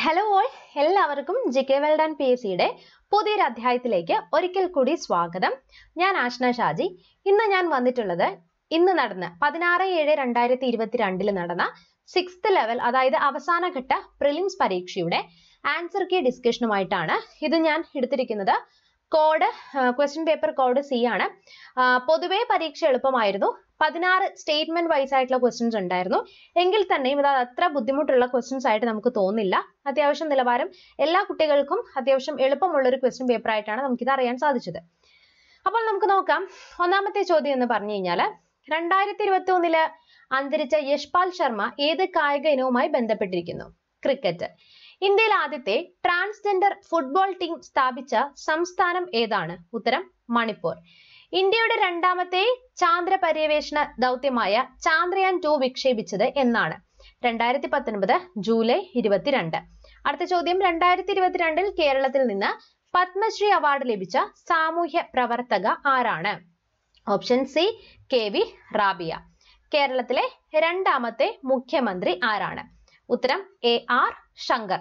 Hello all, എല്ലാവർക്കും GK world and PSCയുടെ പുതിയൊരു അധ്യായത്തിലേക്ക് ഒരിക്കൽ കൂടി സ്വാഗതം. ഞാൻ ആഷ്ന ഷാജി. ഇന്ന് ഞാൻ വന്നിട്ടുള്ളത് ഇന്ന് നടന്ന 16/7/2022 നടന്ന 6th ലെവൽ, അതായത് അവസാനഘട്ട പ്രിലിംസ് പരീക്ഷയുടെ ആൻസർ കീ ഡിസ്കഷനുമായിട്ടാണ്. ഇത് ഞാൻ എടുത്തിരിക്കുന്നത് ക്വസ്റ്റ്യൻ പേപ്പർ കോഡ് C ആണ്. പൊതുവേ പരീക്ഷ എളുപ്പമായിരുന്നു. 16 സ്റ്റേറ്റ്മെന്റ് വൈസ് ആയിട്ടുള്ള ക്വസ്റ്റ്യൻസ് ഉണ്ടായിരുന്നു. എങ്കിൽ തന്നെയും ഇത് അത്ര ബുദ്ധിമുട്ടുള്ള ക്വസ്റ്റ്യൻസ് ആയിട്ട് നമുക്ക് തോന്നില്ല. അത്യാവശ്യം നിലവാരം എല്ലാ കുട്ടികൾക്കും അത്യാവശ്യം എളുപ്പമുള്ള ഒരു ക്വസ്റ്റ്യൻ പേപ്പർ ആയിട്ടാണ് നമുക്കിത് അറിയാൻ സാധിച്ചത്. അപ്പോൾ നമുക്ക് നോക്കാം. ഒന്നാമത്തെ ചോദ്യം എന്ന് പറഞ്ഞു കഴിഞ്ഞാൽ 2021 അന്തരിച്ച യശ്പാൽ ശർമ്മ ഏത് കായിക ഇനവുമായി ബന്ധപ്പെട്ടിരിക്കുന്നു? ക്രിക്കറ്റ്. ഇന്ത്യയിൽ ആദ്യത്തെ ട്രാൻസ്ജെൻഡർ ഫുട്ബോൾ ടീം സ്ഥാപിച്ച സംസ്ഥാനം ഏതാണ്? ഉത്തരം മണിപ്പൂർ. ഇന്ത്യയുടെ രണ്ടാമത്തെ ചാന്ദ്ര പര്യവേഷണ ദൗത്യമായ ചാന്ദ്രയാൻ 2 വിക്ഷേപിച്ചത് എന്നാണ്? 2019 ജൂലൈ 22. അടുത്ത ചോദ്യം, 2022 കേരളത്തിൽ നിന്ന് പത്മശ്രീ അവാർഡ് ലഭിച്ച സാമൂഹ്യ പ്രവർത്തക ആരാണ്? Option C KV Rabiya. കേരളത്തിലെ രണ്ടാമത്തെ മുഖ്യമന്ത്രി ആരാണ്? ഉത്തരം AR ശങ്കർ.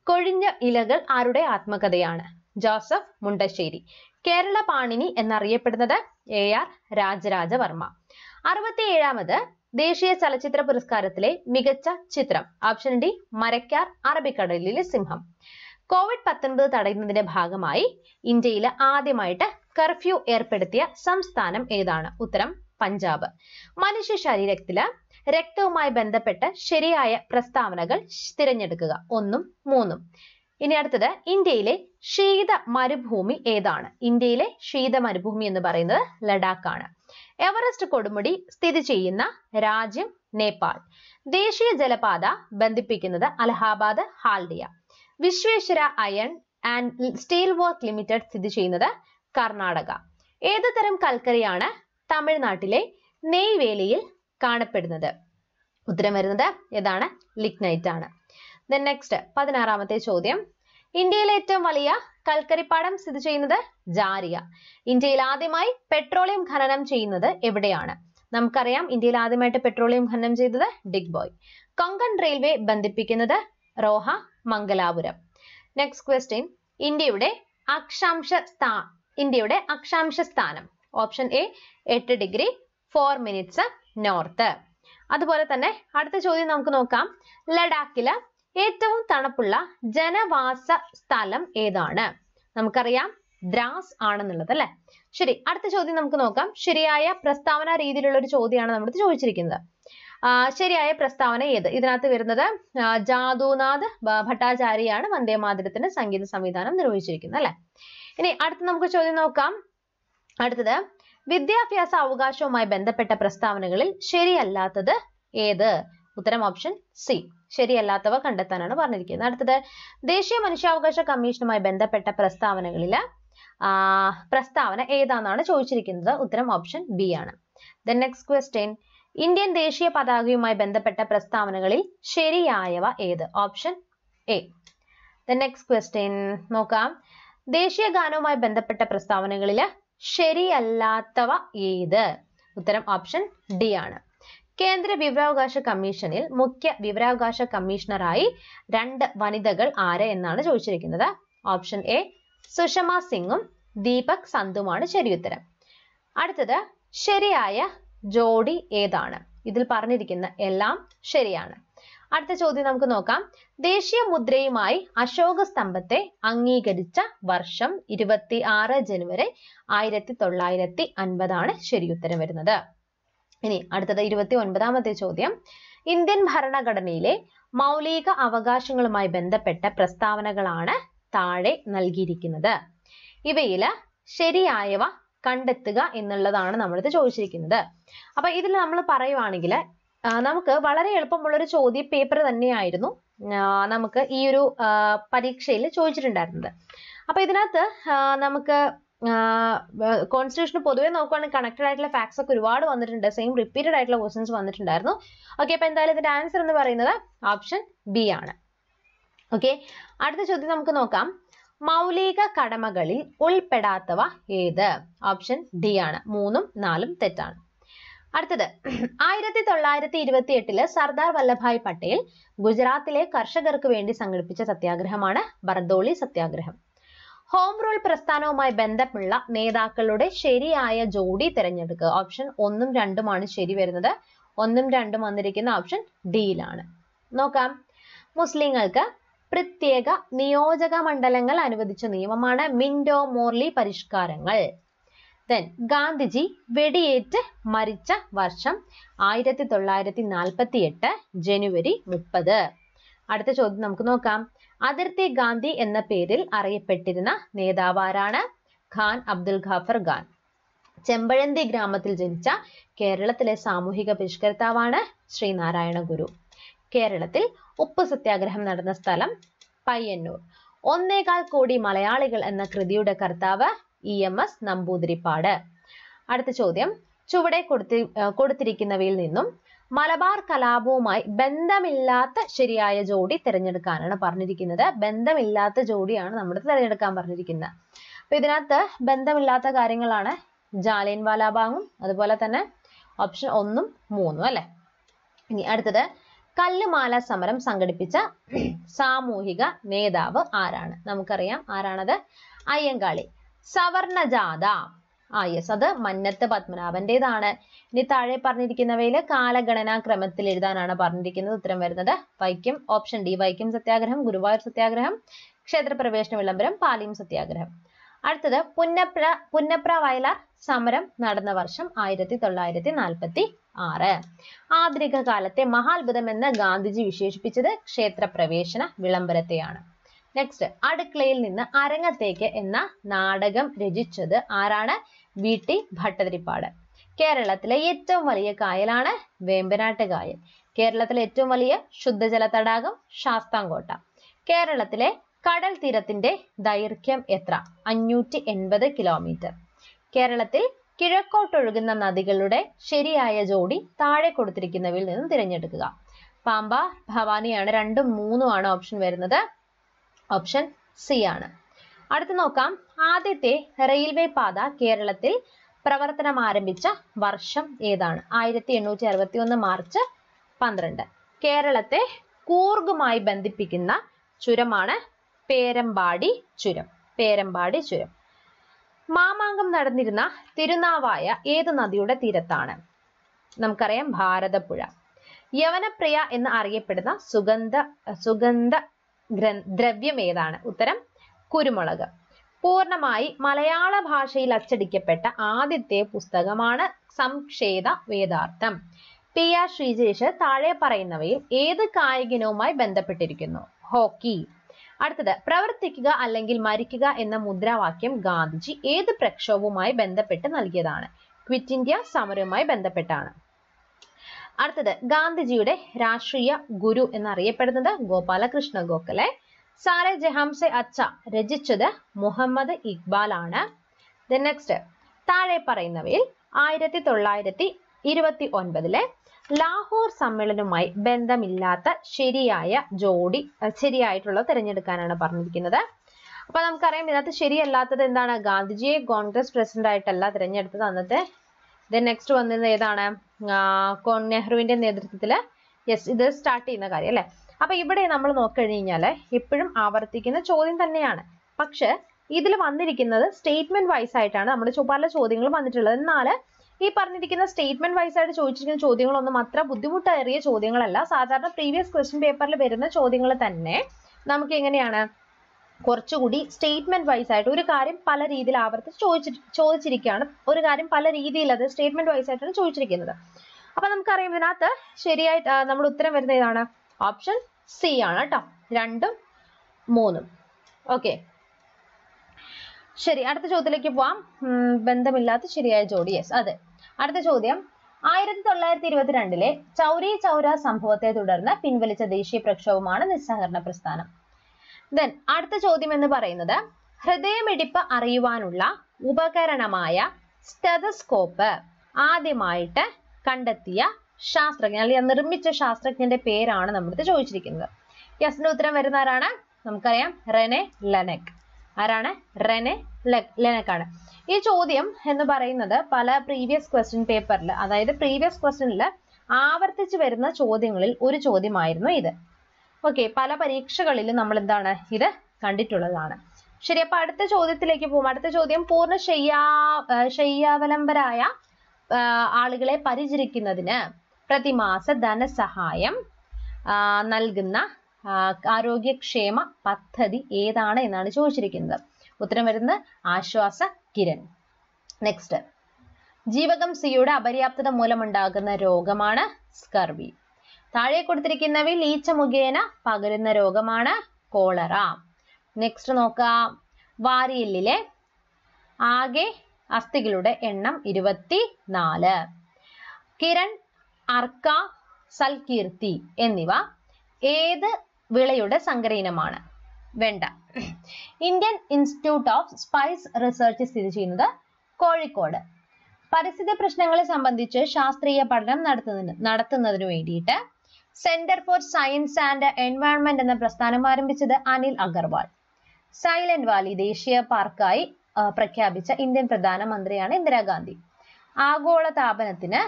കൊഴിഞ്ഞ ഇലകൾ ആരുടെ ആത്മകഥയാണ്? ജോസഫ് മുണ്ടശ്ശേരി. കേരള പാണിനി എന്നറിയപ്പെടുന്നത് AR രാജരാജവർമ്മ. 67ാമത് ദേശീയ ചലച്ചിത്ര പുരസ്കാരത്തിലെ മികച്ച ചിത്രം? ഓപ്ഷൻ ഡി മരക്കാർ അറബിക്കടലിലെ സിംഹം. COVID-19 തടയുന്നതിന്റെ ഭാഗമായി ഇന്ത്യയിൽ ആദ്യമായിട്ട് കർഫ്യൂ ഏർപ്പെടുത്തിയ സംസ്ഥാനം ഏതാണ്? ഉത്തരം പഞ്ചാബ്. മനുഷ്യ ശരീരത്തില് രക്തവുമായി ബന്ധപ്പെട്ട് ശരിയായ പ്രസ്താവനകൾ തിരഞ്ഞെടുക്കുക. 1ഉം 3ഉം. ഇനി അടുത്തത്, ഇന്ത്യയിലെ ശീത മരുഭൂമി ഏതാണ്? ഇന്ത്യയിലെ ശീത മരുഭൂമി എന്ന് പറയുന്നത് ലഡാക്ക് ആണ്. എവറസ്റ്റ് കൊടുമുടി സ്ഥിതി ചെയ്യുന്ന രാജ്യം? നേപ്പാൾ. ദേശീയ ജലപാത ബന്ധിപ്പിക്കുന്നത് Allahabad Haldia. Vishweshwara iron and steel work limited സ്ഥിതി ചെയ്യുന്നത് കർണാടക. ഏതു തരം കൽക്കരിയാണ് തമിഴ്നാട്ടിലെ നെയ്വേലിയിൽ കാണപ്പെടുന്നത്? ഉത്തരം വരുന്നത് ഏതാണ്? ലിഗ്നൈറ്റ് ആണ്. നെക്സ്റ്റ് 16ാമത്തെ ചോദ്യം, ഇന്ത്യയിലെ ഏറ്റവും വലിയ കൽക്കരിപ്പാടം സ്ഥിതി ചെയ്യുന്നത് ജാരിയ. ഇന്ത്യയിൽ ആദ്യമായി പെട്രോളിയം ഖനനം ചെയ്യുന്നത് എവിടെയാണ്? നമുക്കറിയാം, ഇന്ത്യയിൽ ആദ്യമായിട്ട് പെട്രോളിയം ഖനനം ചെയ്തത് ഡിഗ്ബോയ്. കൊങ്കൺ റെയിൽവേ ബന്ധിപ്പിക്കുന്നത് റോഹ മംഗലാപുരം. നെക്സ്റ്റ് ക്വസ്റ്റ്യൻ, ഇന്ത്യയുടെ അക്ഷാംശ സ്ഥാനം? Option A 8 degree 4 minutes north. അതുപോലെ തന്നെ അടുത്ത ചോദ്യം നമുക്ക് നോക്കാം. ലഡാക്കില് ഏറ്റവും തണുപ്പുള്ള ജനവാസ സ്ഥലം ഏതാണ്? നമുക്കറിയാം ദ്രാസ് ആണെന്നുള്ളത് അല്ലെ. ശരി, അടുത്ത ചോദ്യം നമുക്ക് നോക്കാം. ശരിയായ പ്രസ്താവന രീതിയിലുള്ള ഒരു ചോദ്യമാണ് നമ്മുടെ ചോദിച്ചിരിക്കുന്നത്. ശരിയായ പ്രസ്താവന ഏത്? ഇതിനകത്ത് വരുന്നത് ജാദുനാഥ് ഭട്ടാചാര്യയാണ് വന്ദേമാതരത്തിന്റെ സംഗീത സംവിധാനം നിർവഹിച്ചിരിക്കുന്നത് അല്ലെ. ഇനി അടുത്ത നമുക്ക് ചോദ്യം നോക്കാം. അടുത്തത്, വിദ്യാഭ്യാസ അവകാശവുമായി ബന്ധപ്പെട്ട പ്രസ്താവനകളിൽ ശരിയല്ലാത്തത് ഏത്? ഉത്തരം ഓപ്ഷൻ സി. ശരിയല്ലാത്തവ കണ്ടെത്താനാണ് പറഞ്ഞിരിക്കുന്നത്. അടുത്തത്, ദേശീയ മനുഷ്യാവകാശ കമ്മീഷനുമായി ബന്ധപ്പെട്ട പ്രസ്താവന ഏതാണെന്നാണ് ചോദിച്ചിരിക്കുന്നത്? ഉത്തരം ഓപ്ഷൻ ബി ആണ്. നെക്സ്റ്റ് ക്വസ്റ്റ്യൻ, ഇന്ത്യൻ ദേശീയ പതാകയുമായി ബന്ധപ്പെട്ട പ്രസ്താവനകളിൽ ശരിയായവ ഏത്? Option A. നെക്സ്റ്റ് ക്വസ്റ്റ്യൻ നോക്കാം. ദേശീയ ഗാനവുമായി ബന്ധപ്പെട്ട പ്രസ്താവനകളിൽ ശരിയല്ലാത്തവ ഏത്? ഉത്തരം ഓപ്ഷൻ ഡി ആണ്. കേന്ദ്ര വിവരാവകാശ കമ്മീഷനിൽ മുഖ്യ വിവരാവകാശ കമ്മീഷണറായി 2 വനിതകൾ ആര് എന്നാണ് ചോദിച്ചിരിക്കുന്നത്? ഓപ്ഷൻ എ സുഷമ സിംഗും ദീപക് സന്ധുമാണ് ശരിയുത്തരം. അടുത്തത്, ശരിയായ ജോഡി ഏതാണ്? ഇതിൽ പറഞ്ഞിരിക്കുന്ന എല്ലാം ശരിയാണ്. അടുത്ത ചോദ്യം നമുക്ക് നോക്കാം. ദേശീയ മുദ്രയുമായി അശോക സ്തംഭത്തെ അംഗീകരിച്ച വർഷം? 26 ജനുവരി 1950 ആണ് ശരിയുത്തരം വരുന്നത്. ഇനി അടുത്തത് 29ാമത്തെ ചോദ്യം, ഇന്ത്യൻ ഭരണഘടനയിലെ മൗലിക അവകാശങ്ങളുമായി ബന്ധപ്പെട്ട പ്രസ്താവനകളാണ് താഴെ നൽകിയിരിക്കുന്നത്. ഇവയിൽ ശരിയായവ കണ്ടെത്തുക എന്നുള്ളതാണ് നമ്മളിത് ചോദിച്ചിരിക്കുന്നത്. അപ്പൊ ഇതിൽ നമ്മൾ പറയുവാണെങ്കിൽ നമുക്ക് വളരെ എളുപ്പമുള്ളൊരു ചോദ്യ പേപ്പർ തന്നെയായിരുന്നു നമുക്ക് ഈ ഒരു പരീക്ഷയിൽ ചോദിച്ചിട്ടുണ്ടായിരുന്നത്. അപ്പൊ ഇതിനകത്ത് നമുക്ക് കോൺസ്റ്റിറ്റ്യൂഷൻ പൊതുവെ നോക്കുകയാണെങ്കിൽ കണക്റ്റഡ് ആയിട്ടുള്ള ഫാക്ട്സ് ഒക്കെ ഒരുപാട് വന്നിട്ടുണ്ട്. സെയിം റിപ്പീറ്റഡ് ആയിട്ടുള്ള ക്വസ്റ്റ്യൻസ് വന്നിട്ടുണ്ടായിരുന്നു. ഓക്കെ, അപ്പൊ എന്തായാലും ഇതിന്റെ ആൻസർ എന്ന് പറയുന്നത് ഓപ്ഷൻ ബി ആണ്. ഓക്കെ, അടുത്ത ചോദ്യം നമുക്ക് നോക്കാം. മൗലിക കടമകളിൽ ഉൾപ്പെടാത്തവ ഏത്? ഓപ്ഷൻ ഡി ആണ്. 3ഉം 4ഉം തെറ്റാണ്. അടുത്തത് 1928 സർദാർ വല്ലഭായ് പട്ടേൽ ഗുജറാത്തിലെ കർഷകർക്ക് വേണ്ടി സംഘടിപ്പിച്ച സത്യാഗ്രഹമാണ് ബർദോളി സത്യാഗ്രഹം. ഹോം റൂൾ പ്രസ്ഥാനവുമായി ബന്ധമുള്ള നേതാക്കളുടെ ശരിയായ ജോഡി തിരഞ്ഞെടുക്കുക. ഓപ്ഷൻ 1ഉം 2ഉമാണ് ശരി വരുന്നത്. 1ഉം 2ഉം വന്നിരിക്കുന്ന ഓപ്ഷൻ ഡിയിലാണ്. നോക്കാം. മുസ്ലിങ്ങൾക്ക് പ്രത്യേക നിയോജക മണ്ഡലങ്ങൾ അനുവദിച്ച നിയമമാണ് മിന്റോ മോർലി പരിഷ്കാരങ്ങൾ. Then ഗാന്ധിജി വെടിയേറ്റ് മരിച്ച വർഷം 1948 ജനുവരി 30. അടുത്ത ചോദ്യം നമുക്ക് നോക്കാം. അതിർത്തി ഗാന്ധി എന്ന പേരിൽ അറിയപ്പെട്ടിരുന്ന നേതാവ് ആരാണ്? ഖാൻ അബ്ദുൽ ഖാഫർ ഖാൻ. ചെമ്പഴന്തി ഗ്രാമത്തിൽ ജനിച്ച കേരളത്തിലെ സാമൂഹിക പരിഷ്കർത്താവാണ് ശ്രീനാരായണ ഗുരു. കേരളത്തിൽ ഉപ്പ് സത്യാഗ്രഹം നടന്ന സ്ഥലം പയ്യന്നൂർ. 1.25 കോടി മലയാളികൾ എന്ന കൃതിയുടെ കർത്താവ് EMS നമ്പൂതിരിപ്പാട്. അടുത്ത ചോദ്യം. ചുവടെ കൊടുത്തിരിക്കുന്നവയിൽ നിന്നും മലബാർ കലാപവുമായി ബന്ധമില്ലാത്ത ശരിയായ ജോഡി തിരഞ്ഞെടുക്കാനാണ് പറഞ്ഞിരിക്കുന്നത്. ബന്ധമില്ലാത്ത ജോഡിയാണ് നമ്മൾ തിരഞ്ഞെടുക്കാൻ പറഞ്ഞിരിക്കുന്നത്. അപ്പൊ ഇതിനകത്ത് ബന്ധമില്ലാത്ത കാര്യങ്ങളാണ് ജാലിയൻ വാലാബാഗും അതുപോലെ തന്നെ ഓപ്ഷൻ 1ഉം 3ഉം അല്ലെ. ഇനി അടുത്തത് കല്ലുമാല സമരം സംഘടിപ്പിച്ച സാമൂഹിക നേതാവ് ആരാണ്? നമുക്കറിയാം ആരാണത്. അയ്യങ്കാളി. സവർണജാഥ. യെസ്, അത് മന്നത്ത് പത്മനാഭന്റേതാണ്. ഇനി താഴെ പറഞ്ഞിരിക്കുന്നവയിൽ കാലഗണനാ ക്രമത്തിൽ എഴുതാനാണ് പറഞ്ഞിരിക്കുന്നത്. ഉത്തരം വരുന്നത് വൈക്കം. ഓപ്ഷൻ ഡി വൈക്കം സത്യാഗ്രഹം, ഗുരുവായൂർ സത്യാഗ്രഹം, ക്ഷേത്രപ്രവേശന വിളംബരം, പാലിയം സത്യാഗ്രഹം. അടുത്തത് പുന്നപ്ര വയലാർ സമരം നടന്ന വർഷം 1946. ആധുനിക കാലത്തെ മഹാത്ഭുതം എന്ന് ഗാന്ധിജി വിശേഷിപ്പിച്ചത് ക്ഷേത്രപ്രവേശന വിളംബരത്തെയാണ്. നെക്സ്റ്റ്. അടുക്കളയിൽ നിന്ന് അരങ്ങത്തേക്ക് എന്ന നാടകം രചിച്ചത് ആരാണ്? VT ഭട്ടതിരിപ്പാട്. കേരളത്തിലെ ഏറ്റവും വലിയ കായലാണ് വേമ്പനാട്ട് കായൽ. കേരളത്തിലെ ഏറ്റവും വലിയ ശുദ്ധജല തടാകം ശാസ്താംകോട്ട. കേരളത്തിലെ കടൽ തീരത്തിന്റെ ദൈർഘ്യം എത്ര? 580 കിലോമീറ്റർ. കേരളത്തിൽ കിഴക്കോട്ടൊഴുകുന്ന നദികളുടെ ശരിയായ ജോഡി താഴെ കൊടുത്തിരിക്കുന്നവയിൽ നിന്നും തിരഞ്ഞെടുക്കുക. പാമ്പ, ഭവാനിയാണ്. 2ഉം 3ഉം ആണ് ഓപ്ഷൻ വരുന്നത്. ഓപ്ഷൻ സി ആണ്. അടുത്ത് നോക്കാം. ആദ്യത്തെ റെയിൽവേ പാത കേരളത്തിൽ പ്രവർത്തനം ആരംഭിച്ച വർഷം ഏതാണ്? 1861 മാർച്ച് 12. കേരളത്തെ കൂർഗുമായി ബന്ധിപ്പിക്കുന്ന ചുരമാണ് പേരമ്പാടി ചുരം. പേരമ്പാടി ചുരം. മാമാങ്കം നടന്നിരുന്ന തിരുനാവായ ഏത് നദിയുടെ തീരത്താണ്? നമുക്കറിയാം ഭാരതപ്പുഴ. യവനപ്രിയ എന്ന് അറിയപ്പെടുന്ന സുഗന്ധ ദ്രവ്യം ഏതാണ്? ഉത്തരം കുരുമുളക്. പൂർണ്ണമായി മലയാള ഭാഷയിൽ അച്ചടിക്കപ്പെട്ട ആദ്യത്തെ പുസ്തകമാണ് സംക്ഷേത വേദാർത്ഥം. PR ശ്രീജേഷ് താഴെ പറയുന്നവയിൽ ഏത് കായികനവുമായി ബന്ധപ്പെട്ടിരിക്കുന്നു? ഹോക്കി. അടുത്തത്. പ്രവർത്തിക്കുക അല്ലെങ്കിൽ മരിക്കുക എന്ന മുദ്രാവാക്യം ഗാന്ധിജി ഏത് പ്രക്ഷോഭവുമായി ബന്ധപ്പെട്ട് നൽകിയതാണ്? ക്വിറ്റ് ഇന്ത്യ സമരവുമായി ബന്ധപ്പെട്ടാണ്. അടുത്തത്. ഗാന്ധിജിയുടെ രാഷ്ട്രീയ ഗുരു എന്നറിയപ്പെടുന്നത് ഗോപാലകൃഷ്ണ ഗോഖലെ. സാരെ ജഹാം സെ അച്ഛ രചിച്ചത് മുഹമ്മദ് ഇക്ബാൽ ആണ്. നെക്സ്റ്റ്. താഴെ പറയുന്നവയിൽ 1929 ലാഹോർ സമ്മേളനവുമായി ബന്ധമില്ലാത്ത ശരിയായിട്ടുള്ള തിരഞ്ഞെടുക്കാനാണ് പറഞ്ഞിരിക്കുന്നത്. അപ്പൊ നമുക്കറിയാം ഇതിനകത്ത് ശരിയല്ലാത്തത് എന്താണ്? ഗാന്ധിജിയെ കോൺഗ്രസ് പ്രസിഡന്റ് ആയിട്ടല്ല തിരഞ്ഞെടുത്തത് അന്നത്തെ. നെക്സ്റ്റ് വന്നത് ഏതാണ്? നെഹ്റുവിന്റെ നേതൃത്വത്തില്. യെസ്, ഇത് സ്റ്റാർട്ട് ചെയ്യുന്ന കാര്യം അല്ലെ. അപ്പൊ ഇവിടെ നമ്മൾ നോക്കിക്കഴിഞ്ഞാല് എപ്പോഴും ആവർത്തിക്കുന്ന ചോദ്യം തന്നെയാണ്. പക്ഷെ ഇതിൽ വന്നിരിക്കുന്നത് സ്റ്റേറ്റ്മെന്റ് വൈസ് ആയിട്ടാണ് നമ്മുടെ പല ചോദ്യങ്ങളും വന്നിട്ടുള്ളത്. എന്നാൽ ഈ പറഞ്ഞിരിക്കുന്ന സ്റ്റേറ്റ്മെന്റ് വൈസ് ആയിട്ട് ചോദിച്ചിരിക്കുന്ന ചോദ്യങ്ങളൊന്നും അത്ര ബുദ്ധിമുട്ടേറിയ ചോദ്യങ്ങളല്ല. സാധാരണ പ്രീവിയസ് ക്വസ്റ്റ്യൻ പേപ്പറിൽ വരുന്ന ചോദ്യങ്ങൾ തന്നെ നമുക്ക് എങ്ങനെയാണ് കുറച്ചുകൂടി സ്റ്റേറ്റ്മെന്റ് വൈസ് ആയിട്ട് ഒരു കാര്യം പല രീതിയിൽ ആവർത്തിച്ച് ചോദിച്ചിരിക്കുകയാണ്. ഒരു കാര്യം പല രീതിയിൽ അത് സ്റ്റേറ്റ്മെന്റ് വൈസ് ആയിട്ടാണ് ചോദിച്ചിരിക്കുന്നത്. അപ്പൊ നമുക്കറിയാം ഇതിനകത്ത് ശരിയായിട്ട് നമ്മൾ ഉത്തരം വരുന്നത് ഏതാണ്? ഓപ്ഷൻ സി ആണ് കേട്ടോ. 2ഉം 3ഉം. ഓക്കെ, ശരി. അടുത്ത ചോദ്യത്തിലേക്ക് പോവാം. ബന്ധമില്ലാത്ത ശരിയായ ജോഡി. യെസ്, അതെ. അടുത്ത ചോദ്യം. 1922 ചൗരി ചൗര സംഭവത്തെ തുടർന്ന് പിൻവലിച്ച ദേശീയ പ്രക്ഷോഭമാണ് നിസ്സഹകരണ പ്രസ്ഥാനം. ദെൻ അടുത്ത ചോദ്യം എന്ന് പറയുന്നത് ഹൃദയമിടിപ്പ് അറിയുവാനുള്ള ഉപകരണമായ സ്റ്റെതസ്കോപ്പ് ആദ്യമായിട്ട് കണ്ടെത്തിയ ശാസ്ത്രജ്ഞൻ അല്ലെങ്കിൽ നിർമ്മിച്ച ശാസ്ത്രജ്ഞന്റെ പേരാണ് നമ്മുടെ ചോദിച്ചിരിക്കുന്നത്. യെസിന്റെ ഉത്തരം വരുന്നവരാണ് നമുക്കറിയാം റെനെ ലെനെക്. ആരാണ്? റെനെ ലെനക്കാണ്. ഈ ചോദ്യം എന്ന് പറയുന്നത് പല പ്രീവിയസ് ക്വസ്റ്റ്യൻ പേപ്പറിൽ, അതായത് പ്രീവിയസ് ക്വസ്റ്റ്യനിൽ ആവർത്തിച്ച് വരുന്ന ചോദ്യങ്ങളിൽ ഒരു ചോദ്യമായിരുന്നു ഇത്. ഓക്കെ, പല പരീക്ഷകളിലും നമ്മൾ എന്താണ് ഇത് കണ്ടിട്ടുള്ളതാണ്. ശരി, അപ്പൊ അടുത്ത ചോദ്യത്തിലേക്ക് പോകും. അടുത്ത ചോദ്യം, പൂർണ്ണ ശയ്യാവലംബരായ ആളുകളെ പരിചരിക്കുന്നതിന് പ്രതിമാസ ധനസഹായം നൽകുന്ന ആരോഗ്യക്ഷേമ പദ്ധതി ഏതാണ് എന്നാണ് ചോദിച്ചിരിക്കുന്നത്. ഉത്തരം വരുന്നത് ആശ്വാസ കിരൺ. നെക്സ്റ്റ്, ജീവകം സിയുടെ അപര്യാപ്തത മൂലമുണ്ടാകുന്ന രോഗമാണ് സ്കർവി. താഴെ കൊടുത്തിരിക്കുന്നവയിൽ ഈച്ച മുഖേന പകരുന്ന രോഗമാണ് കോളറ. നെക്സ്റ്റ് നോക്കാം, വാരിയെല്ലിലെ ആകെ അസ്ഥികളുടെ എണ്ണം 24. കിരൺ, അർക്ക, സൽകീർത്തി എന്നിവ ഏത് വിളയുടെ സങ്കരയിനമാണ്? വെണ്ട. Indian institute of spice research സ്ഥിതി ചെയ്യുന്നത് കോഴിക്കോട്. പരിസ്ഥിതി പ്രശ്നങ്ങളെ സംബന്ധിച്ച് ശാസ്ത്രീയ പഠനം നടത്തുന്നതിന് വേണ്ടിയിട്ട് centre for science and environment എന്ന പ്രസ്ഥാനം ആരംഭിച്ചത് അനിൽ അഗർവാൾ. സൈലന്റ് വാലി ദേശീയ പാർക്കായി പ്രഖ്യാപിച്ച ഇന്ത്യൻ പ്രധാനമന്ത്രിയാണ് ഇന്ദിരാഗാന്ധി. ആഗോള താപനത്തിന്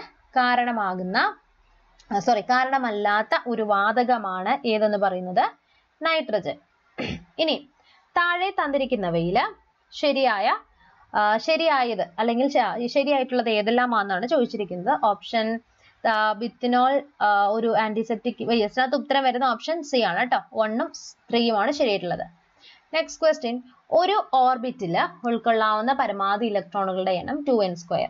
കാരണമല്ലാത്ത ഒരു വാതകമാണ് ഏതെന്ന് പറയുന്നത് നൈട്രജൻ. ഇനി താഴെ തന്നിരിക്കുന്നവയിൽ ശരിയായത് അല്ലെങ്കിൽ ശരിയായിട്ടുള്ളത് ഏതെല്ലാമാണെന്നാണ് ചോദിച്ചിരിക്കുന്നത്. ഓപ്ഷൻ ബിത്തിനോൾ ഒരു ആന്റിസെപ്റ്റിക്. ഇതിനകത്ത് ഉത്തരം വരുന്ന ഓപ്ഷൻ സി ആണ് കേട്ടോ. 1ഉം 3യുമാണ് ശരിയായിട്ടുള്ളത്. നെക്സ്റ്റ് ക്വസ്റ്റ്യൻ, ഒരു ഓർബിറ്റിൽ ഉൾക്കൊള്ളാവുന്ന പരമാവധി ഇലക്ട്രോണുകളുടെ എണ്ണം 2n².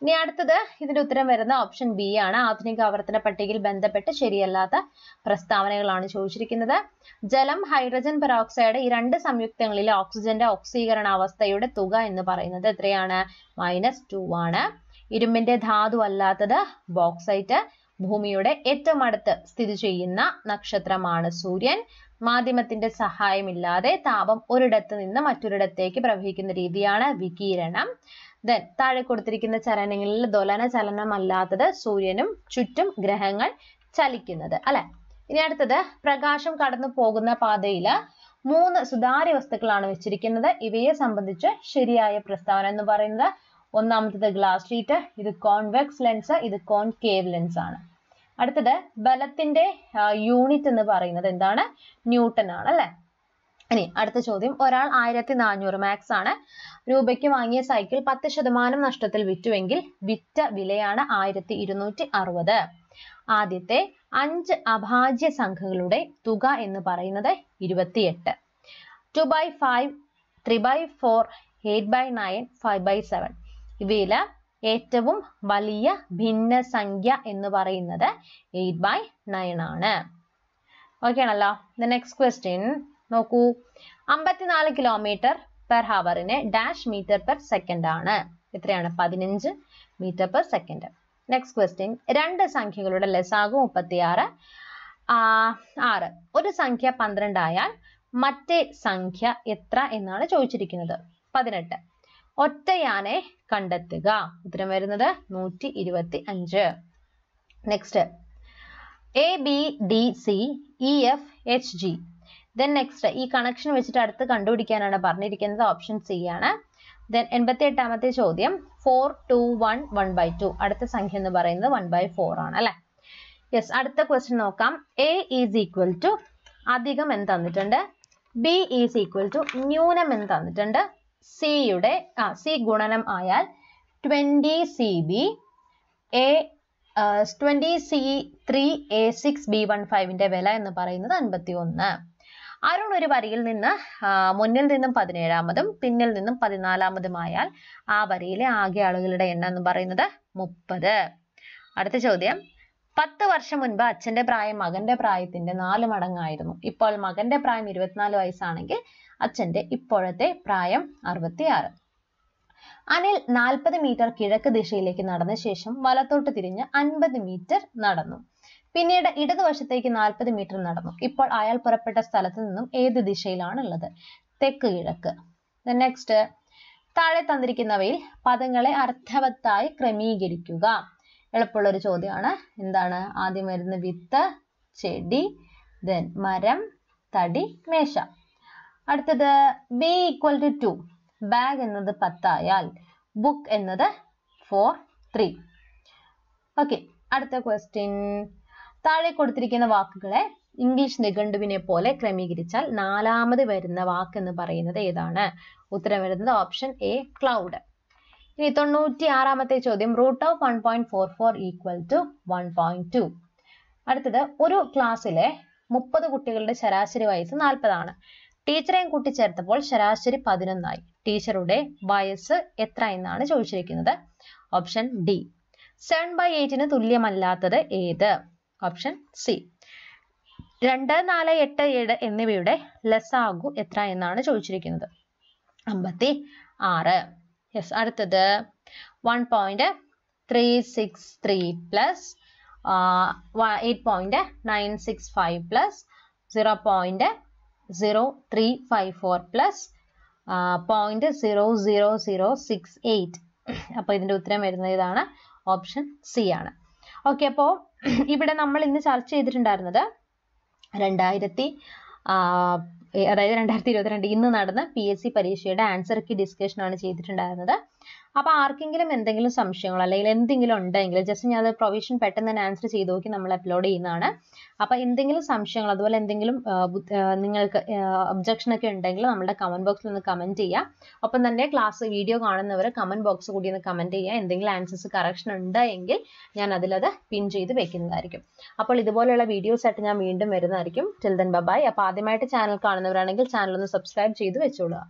ഇനി അടുത്തത് ഇതിന്റെ ഉത്തരം വരുന്ന ഓപ്ഷൻ ബി ആണ്. ആധുനിക ആവർത്തന പട്ടികയിൽ ബന്ധപ്പെട്ട് ശരിയല്ലാത്ത പ്രസ്താവനകളാണ് ചോദിച്ചിരിക്കുന്നത്. ജലം, ഹൈഡ്രജൻ പെറോക്സൈഡ് ഈ രണ്ട് സംയുക്തങ്ങളിലെ ഓക്സിജന്റെ ഓക്സീകരണാവസ്ഥയുടെ തുക എന്ന് പറയുന്നത് എത്രയാണ്? -2 ആണ്. ഇരുമ്പിന്റെ ധാതു അല്ലാത്തത് ബോക്സൈറ്റ്. ഭൂമിയുടെ ഏറ്റവും അടുത്ത് സ്ഥിതി ചെയ്യുന്ന നക്ഷത്രമാണ് സൂര്യൻ. മാധ്യമത്തിന്റെ സഹായമില്ലാതെ താപം ഒരിടത്ത് നിന്ന് മറ്റൊരിടത്തേക്ക് പ്രവഹിക്കുന്ന രീതിയാണ് വികിരണം. ദെൻ താഴെ കൊടുത്തിരിക്കുന്ന ചലനങ്ങളിൽ ദോലന ചലനമല്ലാത്തത് സൂര്യനും ചുറ്റും ഗ്രഹങ്ങൾ ചലിക്കുന്നത് അല്ലെ. ഇനി അടുത്തത്, പ്രകാശം കടന്നു പോകുന്ന പാതയില് 3 സുതാര്യ വസ്തുക്കളാണ് വെച്ചിരിക്കുന്നത്. ഇവയെ സംബന്ധിച്ച് ശരിയായ പ്രസ്താവന എന്ന് പറയുന്നത് ഒന്നാമത്തത് ഗ്ലാസ് ഷീറ്റ്, ഇത് കോൺവെക്സ് ലെൻസ്, ഇത് കോൺകേവ് ലെൻസ് ആണ്. അടുത്തത്, ബലത്തിന്റെ യൂണിറ്റ് എന്ന് പറയുന്നത് എന്താണ്? ന്യൂട്ടൺ ആണ് അല്ലെ. ഇനി അടുത്ത ചോദ്യം, ഒരാൾ 1400 മാക്സ് ആണ് രൂപയ്ക്ക് വാങ്ങിയ സൈക്കിൾ 10% നഷ്ടത്തിൽ വിറ്റുവെങ്കിൽ വിറ്റ വിലയാണ് 1260. ആദ്യത്തെ 5 അഭാജ്യ സംഖ്യകളുടെ തുക എന്ന് പറയുന്നത് 28. 2/5, 3/4, 8/9, 5/7. ഇവയിൽ ഏറ്റവും വലിയ ഭിന്നസംഖ്യ എന്ന് പറയുന്നത് 8/9 ആണ്. ഓക്കെ ആണല്ലോ. നെക്സ്റ്റ് ക്വസ്റ്റ്യൻ നോക്കൂ, 54 km/h dash metre per second ആണ്. എത്രയാണ്? 15 metre per second. Next question, 2 സംഖ്യകളുടെ ലസാഗു 36, 6. ഒരു സംഖ്യ 12 ആയാൽ മറ്റേ സംഖ്യ എത്ര എന്നാണ് ചോദിച്ചിരിക്കുന്നത്? 18. ഒറ്റയാനെ കണ്ടെത്തുക. ഉത്തരം വരുന്നത് 125. Next, ABDCEFHG. ദെൻ നെക്സ്റ്റ്, ഈ കണക്ഷൻ വെച്ചിട്ട് അടുത്ത് കണ്ടുപിടിക്കാനാണ് പറഞ്ഞിരിക്കുന്നത്. ഓപ്ഷൻ സി ആണ്. ദെൻ 88ാമത്തെ ചോദ്യം, 4, 2, 1, 1/2. അടുത്ത സംഖ്യ എന്ന് പറയുന്നത് 1/4 ആണ് അല്ലെ. യെസ്, അടുത്ത ക്വസ്റ്റ്യൻ നോക്കാം. A = അധികം എന്ന് തന്നിട്ടുണ്ട്. B = ന്യൂനം എന്ന് തന്നിട്ടുണ്ട്. C ഗുണനം ആയാൽ 20CB, 20C3A6B15ന്റെ വില എന്ന് പറയുന്നത് 51. അരുൺ ഒരു വരിയിൽ നിന്ന് മുന്നിൽ നിന്നും 17ാമതും പിന്നിൽ നിന്നും 14ാമതുമായാൽ ആ വരിയിലെ ആകെ ആളുകളുടെ എണ്ണം എന്ന് പറയുന്നത് 30. അടുത്ത ചോദ്യം, 10 വർഷം മുൻപ് അച്ഛന്റെ പ്രായം മകന്റെ പ്രായത്തിന്റെ 4 മടങ്ങായിരുന്നു. ഇപ്പോൾ മകന്റെ പ്രായം 24 വയസ്സാണെങ്കിൽ അച്ഛന്റെ ഇപ്പോഴത്തെ പ്രായം 66. അനിൽ 40 മീറ്റർ കിഴക്ക് ദിശയിലേക്ക് നടന്ന ശേഷം വലത്തോട്ട് തിരിഞ്ഞ് 50 മീറ്റർ നടന്നു. പിന്നീട് ഇടതുവശത്തേക്ക് 40 മീറ്റർ നടന്നു. ഇപ്പോൾ അയാൾ പുറപ്പെട്ട സ്ഥലത്ത് നിന്നും ഏത് ദിശയിലാണ് ഉള്ളത്? തെക്ക് കിഴക്ക്. നെക്സ്റ്റ്, താഴെ തന്നിരിക്കുന്നവയിൽ പദങ്ങളെ അർത്ഥവത്തായി ക്രമീകരിക്കുക. എളുപ്പമുള്ള ഒരു ചോദ്യമാണ്. എന്താണ്? ആദ്യം വരുന്ന വിത്ത്, ചെടി, ദെൻ മരം, തടി, മേശ. അടുത്തത് b equal to 2. ബാഗ് എന്നത് 10 ആയാൽ ബുക്ക് എന്നത് 4 3. ഓക്കെ, അടുത്ത ക്വസ്റ്റ്യൻ. താഴെ കൊടുത്തിരിക്കുന്ന വാക്കുകളെ ഇംഗ്ലീഷ് നിഘണ്ടുവിനെ പോലെ ക്രമീകരിച്ചാൽ നാലാമത് വരുന്ന വാക്ക് എന്ന് പറയുന്നത് ഏതാണ്? ഉത്തരം വരുന്നത് ഓപ്ഷൻ എ ക്ലൗഡ്. ഇനി 96ാമത്തെ ചോദ്യം. Root of 1.44 equal to 1.2. അടുത്തത്, ഒരു ക്ലാസ്സിലെ 30 കുട്ടികളുടെ ശരാശരി വയസ്സ് 40 ആണ്. ടീച്ചറെയും കൂട്ടിച്ചേർത്തപ്പോൾ ശരാശരി 11 ആയി. ടീച്ചറുടെ വയസ്സ് എത്ര എന്നാണ് ചോദിച്ചിരിക്കുന്നത്? Option D. 7/8 തുല്യമല്ലാത്തത് ഏത്? Option C. 2, 4, 8, 7 എന്നിവയുടെ ലസാഗു എത്ര എന്നാണ് ചോദിച്ചിരിക്കുന്നത്? 56. യെസ്. അടുത്തത് 1.363 പ്ലസ് 8.965 പ്ലസ് 0.0354 പ്ലസ് 0.00068. അപ്പോൾ ഇതിന്റെ ഉത്തരം വരുന്നത് ഇതാണ്, ഓപ്ഷൻ സി ആണ്. ഓക്കെ, അപ്പോൾ ഇവിടെ നമ്മൾ ഇന്ന് ചർച്ച ചെയ്തിട്ടുണ്ടായിരുന്നത് 2022 ഇന്ന് നടന്ന PSC പരീക്ഷയുടെ ആൻസർ കീ ഡിസ്കഷൻ ആണ് ചെയ്തിട്ടുണ്ടായിരുന്നത്. അപ്പോൾ ആർക്കെങ്കിലും എന്തെങ്കിലും സംശയങ്ങളോ അല്ലെങ്കിൽ എന്തെങ്കിലും ഉണ്ടെങ്കിൽ ജസ്റ്റ് ഞാൻ അത് പ്രൊവിഷൻ പെട്ടെന്ന് തന്നെ ആൻസർ ചെയ്ത് നോക്കി നമ്മൾ അപ്ലോഡ് ചെയ്യുന്നതാണ്. അപ്പോൾ എന്തെങ്കിലും സംശയങ്ങൾ അതുപോലെ എന്തെങ്കിലും നിങ്ങൾക്ക് ഒബ്ജക്ഷൻ ഒക്കെ ഉണ്ടെങ്കിൽ നമ്മുടെ കമന്റ് ബോക്സിൽ ഒന്ന് കമന്റ് ചെയ്യുക. ഒപ്പം തന്നെ ക്ലാസ് വീഡിയോ കാണുന്നവർ കമന്റ് ബോക്സ് കൂടി ഒന്ന് കമന്റ് ചെയ്യുക. എന്തെങ്കിലും ആൻസേഴ്സ് കറക്ഷൻ ഉണ്ട് എങ്കിൽ ഞാൻ അതിലത് പിൻ ചെയ്ത് വെക്കുന്നതായിരിക്കും. അപ്പോൾ ഇതുപോലെയുള്ള വീഡിയോസ് ആയിട്ട് ഞാൻ വീണ്ടും വരുന്നതായിരിക്കും. Till then bye. അപ്പോൾ ആദ്യമായിട്ട് ചാനൽ കാണുന്നവരാണെങ്കിൽ ചാനൽ ഒന്ന് സബ്സ്ക്രൈബ് ചെയ്ത് വെച്ചോളുക.